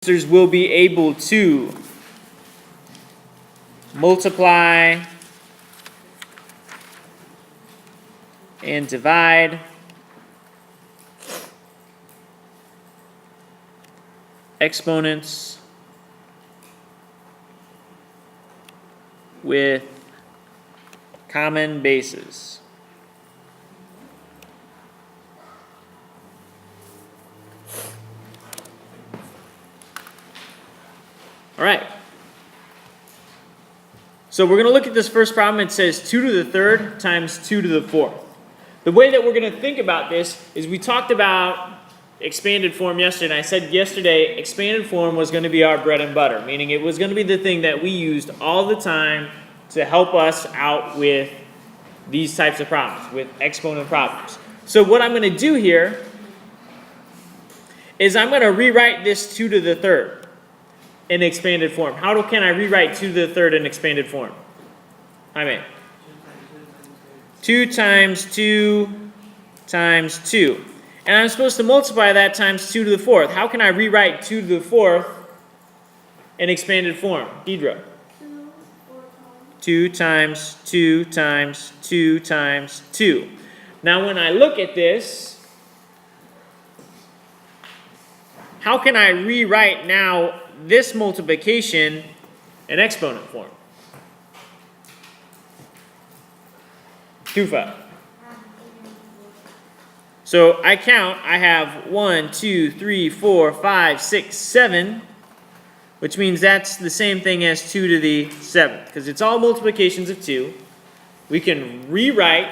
users will be able to multiply and divide exponents with common bases. All right. So we're going to look at this first problem. It says 2 to the third times 2 to the fourth. The way that we're going to think about this is we talked about expanded form yesterday, and I said yesterday expanded form was going to be our bread and butter, meaning it was going to be the thing that we used all the time to help us out with these types of problems, with exponent problems. So what I'm going to do here is I'm going to rewrite this 2 to the third in expanded form. How can I rewrite 2 to the third in expanded form? Jaime. 2 times 2 times 2. And I'm supposed to multiply that times 2 to the fourth. How can I rewrite 2 to the fourth in expanded form? Deidre. 2 times 2 times 2 times 2. Now when I look at this, how can I rewrite now this multiplication in exponent form? Tufa. So I count, I have 1, 2, 3, 4, 5, 6, 7, which means that's the same thing as 2 to the 7th, because it's all multiplications of 2. We can rewrite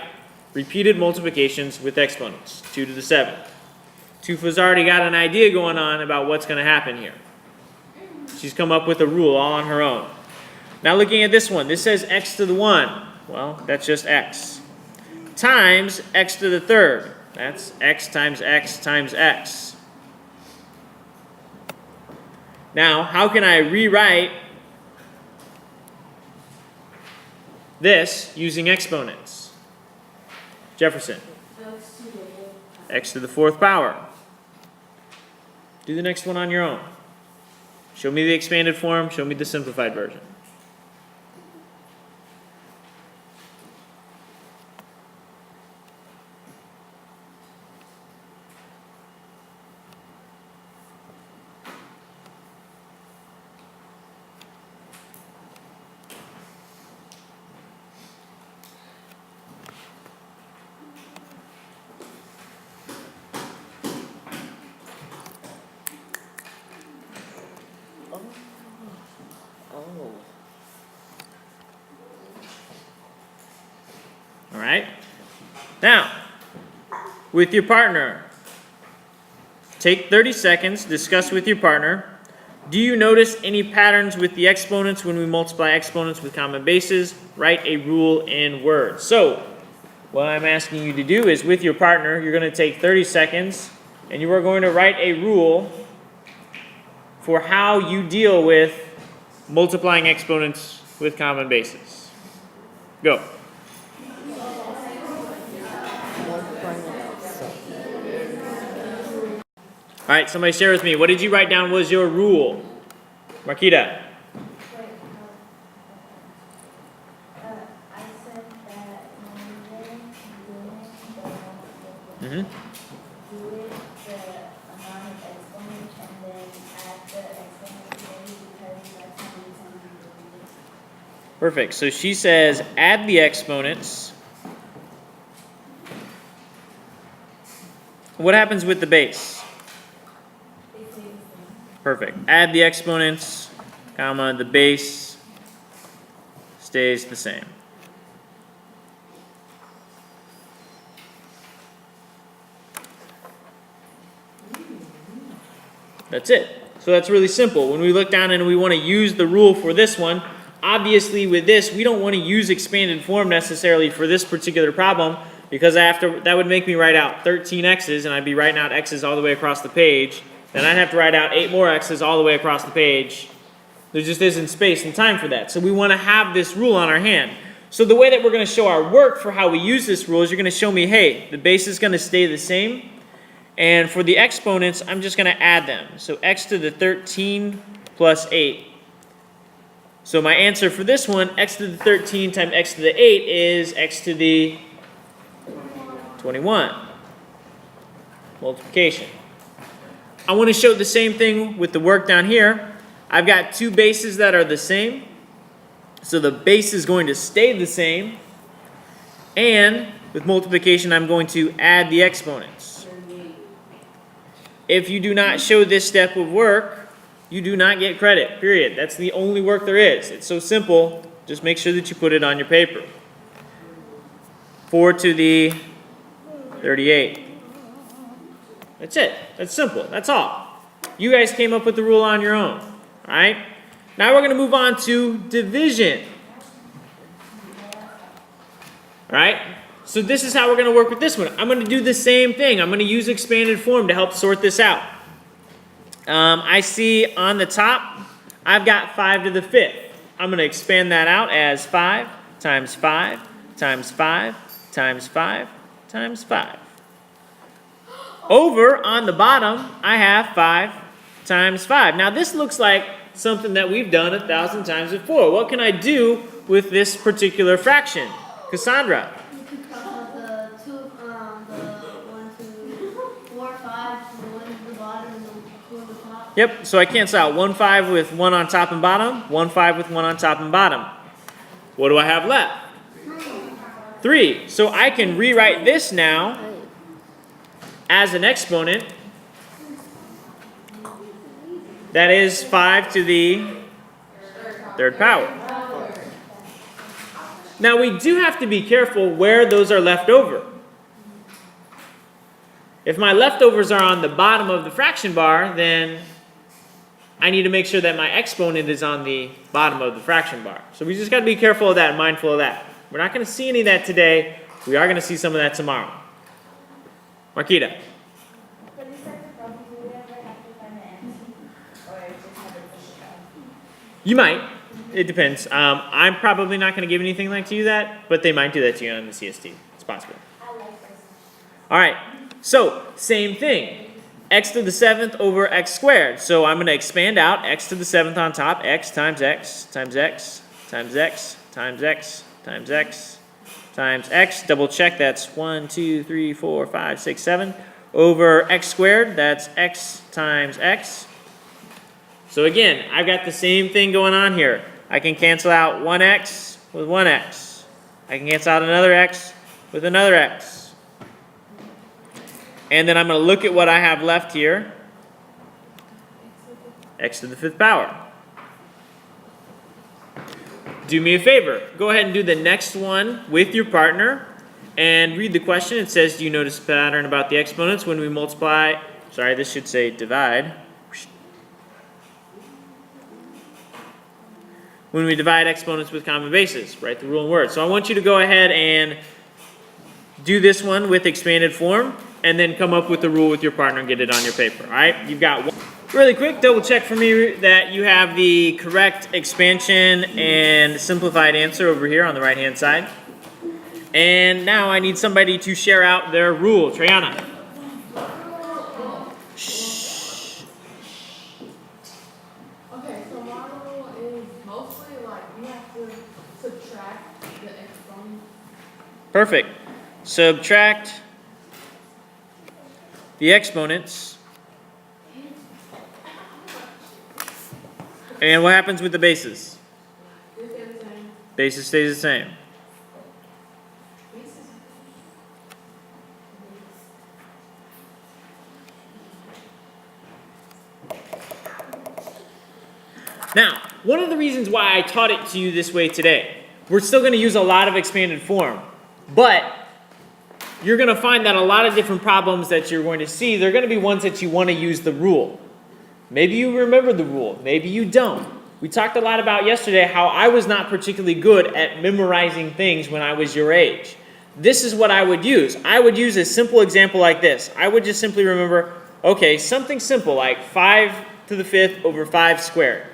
repeated multiplications with exponents, 2 to the 7th. Tufa's already got an idea going on about what's going to happen here. She's come up with a rule all on her own. Now looking at this one, this says x to the 1. Well, that's just x. Times x to the third. That's x times x times x. Now, how can I rewrite this using exponents? Jefferson. X to the fourth power. Do the next one on your own. Show me the expanded form, show me the simplified version. All right. Now, with your partner, take 30 seconds, discuss with your partner. Do you notice any patterns with the exponents when we multiply exponents with common bases? Write a rule in words. So, what I'm asking you to do is with your partner, you're going to take 30 seconds and you are going to write a rule for how you deal with multiplying exponents with common bases. Go. All right, somebody share with me. What did you write down was your rule? Marquita. I said that when Mm-hmm. do it the amount of exponents and then add the exponents together because that's how we tend to do it. Perfect. So she says add the exponents. What happens with the base? Perfect. Add the exponents, comma, the base stays the same. That's it. So that's really simple. When we look down and we want to use the rule for this one, obviously with this, we don't want to use expanded form necessarily for this particular problem because after that would make me write out 13 x's and I'd be writing out x's all the way across the page. Then I'd have to write out 8 more x's all the way across the page. There just isn't space and time for that. So we want to have this rule on our hand. So the way that we're going to show our work for how we use this rule is you're going to show me, hey, the base is going to stay the same. And for the exponents, I'm just going to add them. So x to the 13 plus 8. So my answer for this one, x to the 13 times x to the 8 is x to the 21. Multiplication. I want to show the same thing with the work down here. I've got two bases that are the same. So the base is going to stay the same. And with multiplication, I'm going to add the exponents. If you do not show this step of work, you do not get credit, period. That's the only work there is. It's so simple. Just make sure that you put it on your paper. 4 to the 38. That's it. That's simple. That's all. You guys came up with the rule on your own. All right? Now we're going to move on to division. All right? So this is how we're going to work with this one. I'm going to do the same thing. I'm going to use expanded form to help sort this out. I see on the top, I've got 5 to the 5th. I'm going to expand that out as 5 times 5 times 5 times 5 times 5. Over on the bottom, I have 5 times 5. Now this looks like something that we've done 1,000 times before. What can I do with this particular fraction? Cassandra. You can cut out the 1, 2, 4, 5, the one at the bottom and the 2 at the top. Yep, so I cancel out 1 5 with 1 on top and bottom, 1 5 with 1 on top and bottom. What do I have left? 3. So I can rewrite this now as an exponent. That is 5 to the 3rd power. Now we do have to be careful where those are left over. If my leftovers are on the bottom of the fraction bar, then I need to make sure that my exponent is on the bottom of the fraction bar. So we just got to be careful of that and mindful of that. We're not going to see any of that today. We are going to see some of that tomorrow. Marquita. For this type of problem, do we ever have to find the answer? Or just have it simplified? You might. It depends. I'm probably not going to give anything like to you that, but they might do that to you on the CST. It's possible. I like this. All right. So same thing. X to the 7th over x squared. So I'm going to expand out x to the 7th on top. X times x times x times x times x times x times x. Double check. That's 1, 2, 3, 4, 5, 6, 7. Over x squared. That's x times x. So again, I've got the same thing going on here. I can cancel out 1x with 1x. I can cancel out another x with another x. And then I'm going to look at what I have left here. X to the 5th power. Do me a favor. Go ahead and do the next one with your partner and read the question. It says, do you notice a pattern about the exponents when we multiply? Sorry, this should say divide. When we divide exponents with common bases, write the rule in words. So I want you to go ahead and do this one with expanded form, and then come up with the rule with your partner and get it on your paper, all right? You've got one. Really quick, double check for me that you have the correct expansion and simplified answer over here on the right-hand side. And now I need somebody to share out their rule. Triana. Okay, so my rule is mostly like you have to subtract the exponent. Perfect. Subtract the exponents. And what happens with the bases? It's the same. Basis stays the same. Now, one of the reasons why I taught it to you this way today, we're still going to use a lot of expanded form, but you're going to find that a lot of different problems that you're going to see, they're going to be ones that you want to use the rule. Maybe you remember the rule, maybe you don't. We talked a lot about yesterday how I was not particularly good at memorizing things when I was your age. This is what I would use. I would use a simple example like this. I would just simply remember, okay, something simple like 5 to the 5th over 5 squared.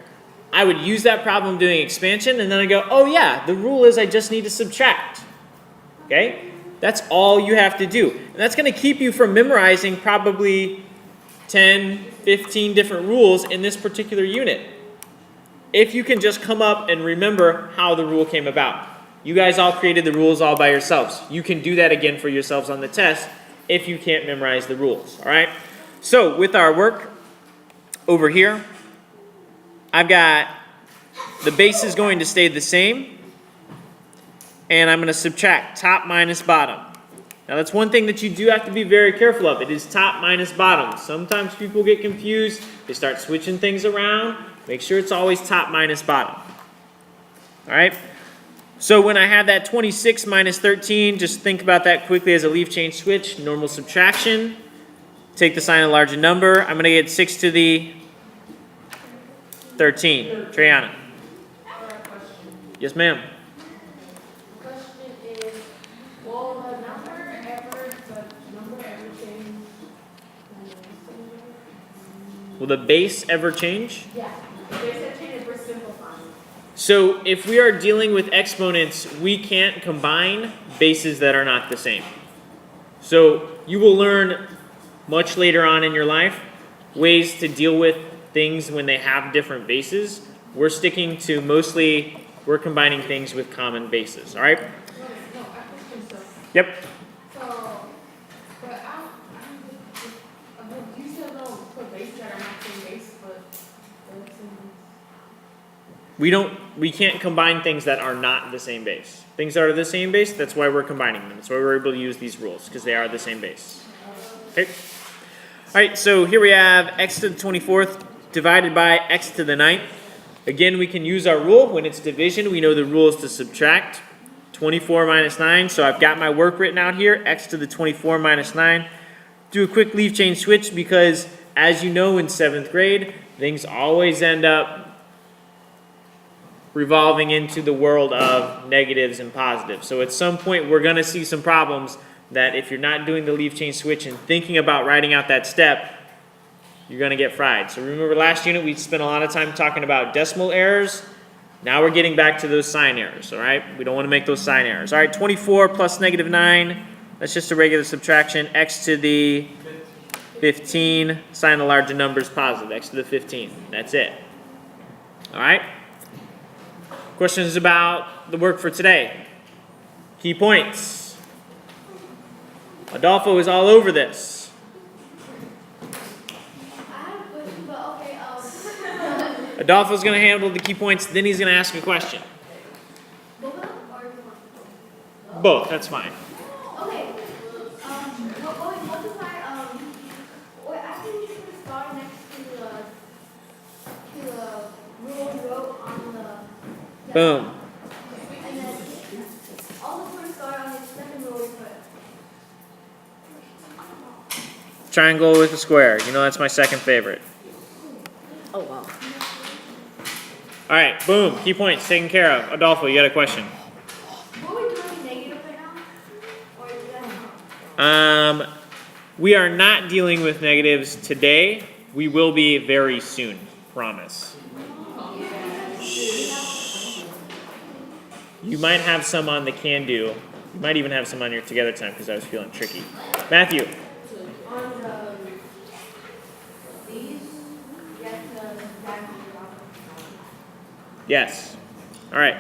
I would use that problem doing expansion, and then I go, oh yeah, the rule is I just need to subtract. Okay? That's all you have to do. And that's going to keep you from memorizing probably 10, 15 different rules in this particular unit. If you can just come up and remember how the rule came about. You guys all created the rules all by yourselves. You can do that again for yourselves on the test if you can't memorize the rules, all right? So with our work over here, I've got the base is going to stay the same, and I'm going to subtract top minus bottom. Now that's one thing that you do have to be very careful of. It is top minus bottom. Sometimes people get confused. They start switching things around. Make sure it's always top minus bottom. All right? So when I have that 26 minus 13, just think about that quickly as a leaf change switch. Normal subtraction. Take the sign of a larger number. I'm going to get 6 to the 13. Triana. Yes, ma'am. Question is, will the number ever change? Will the base ever change? Yeah, they said change if we're simplifying. So if we are dealing with exponents, we can't combine bases that are not the same. So you will learn much later on in your life ways to deal with things when they have different bases. We're sticking to mostly, we're combining things with common bases, all right? No, I question so. Yep. So, but you still don't put bases that are not same base, but they're the same base. We can't combine things that are not the same base. Things that are the same base, that's why we're combining them. That's why we're able to use these rules, because they are the same base. Okay? All right, so here we have x to the 24th divided by x to the 9th. Again, we can use our rule. When it's division, we know the rule is to subtract. 24 minus 9, so I've got my work written out here, x to the 24 minus 9. Do a quick leaf change switch because, as you know in 7th grade, things always end up revolving into the world of negatives and positives. So at some point, we're going to see some problems that if you're not doing the leaf change switch and thinking about writing out that step, you're going to get fried. So remember last unit, we spent a lot of time talking about decimal errors. Now we're getting back to those sign errors, all right? We don't want to make those sign errors. All right, 24 plus negative 9, that's just a regular subtraction. X to the 15, sign the larger numbers positive, x to the 15. That's it. All right? Questions about the work for today? Key points. Adolfo is all over this. I have a question, but okay, Adolfo's going to handle the key points, then he's going to ask a question. both of them or one? Both, that's fine. Okay, what is my, wait, I think you should start next to the rule we wrote on the. Boom. And then also put a star on the second rule we put. Triangle with a square. You know that's my second favorite. Oh, wow. All right, boom. Key points taken care of. Adolfo, you got a question? What are we doing negative right now? Or is that? We are not dealing with negatives today. We will be very soon. Promise. Shh. You might have some on the can do. You might even have some on your together time because I was feeling tricky. Matthew. On these, you have to diagonal. Yes. All right.